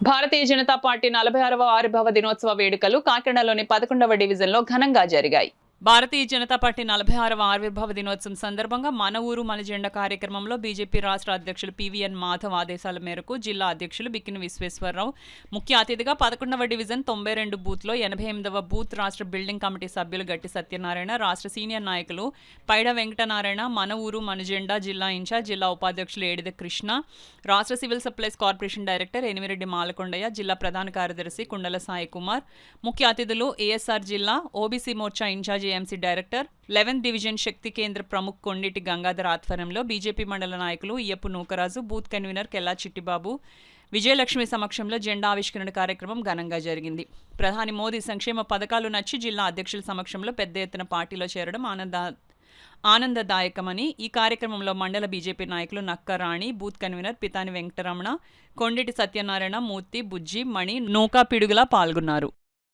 Bharatiya Janata party 46వ ఆవిర్భావ దినోత్సవ వేడుకలు కాకినాడలోని 11వ డివిజన్లో ఘనంగా జరిగాయి. భారతీయ జనతా పార్టీ 46వ ఆవిర్భావ దినోత్సవం సందర్భంగా మన ఊరు మన జెండా కార్యక్రమంలో బీజేపీ రాష్ట్ర అధ్యక్షులు పివిఎన్ మాధవ్ ఆదేశాల మేరకు జిల్లా అధ్యక్షులు బిక్కిన విశ్వేశ్వరరావు ముఖ్య అతిథిగా 11వ డివిజన్ 92 బూత్లో 88వ బూత్ రాష్ట్ర బిల్డింగ్ కమిటీ సభ్యులు గట్టి సత్యనారాయణ, రాష్ట్ర సీనియర్ నాయకులు పైడ వెంకటనారాయణ, మన ఊరు మన జెండా జిల్లా ఇన్ఛార్జ్ జిల్లా ఉపాధ్యక్షులు ఏడిద కృష్ణ, రాష్ట్ర civil supplies corporation director Enimireddy Malakondaiah, జిల్లా ప్రధాన కార్యదర్శి కుండల సాయి కుమార్, ముఖ్య అతిథులు ఏఎస్ఆర్ జిల్లా OBC Morcha incharge AMC director 11th division శక్తి కేంద్ర ప్రముఖ్ కొండిటి గంగాధర్ ఆధ్వర్యంలో బీజేపీ మండల నాయకులు ఇయ్యపు నూకరాజు, బూత్ కన్వీనర్ కెల్లా చిట్టిబాబు, విజయలక్ష్మి సమక్షంలో జెండా ఆవిష్కరణ కార్యక్రమం ఘనంగా జరిగింది. ప్రధాని మోదీ సంక్షేమ పథకాలు నచ్చి జిల్లా అధ్యక్షుల సమక్షంలో పెద్ద ఎత్తున పార్టీలో చేరడం ఆనందదాయకమని ఈ కార్యక్రమంలో మండల బీజేపీ నాయకులు నక్క రాణి, బూత్ కన్వీనర్ పితాని వెంకటరమణ, కొండిటి సత్యనారాయణ, మూర్తి, బుజ్జి, మణి, నూకా పిడుగులా పాల్గొన్నారు.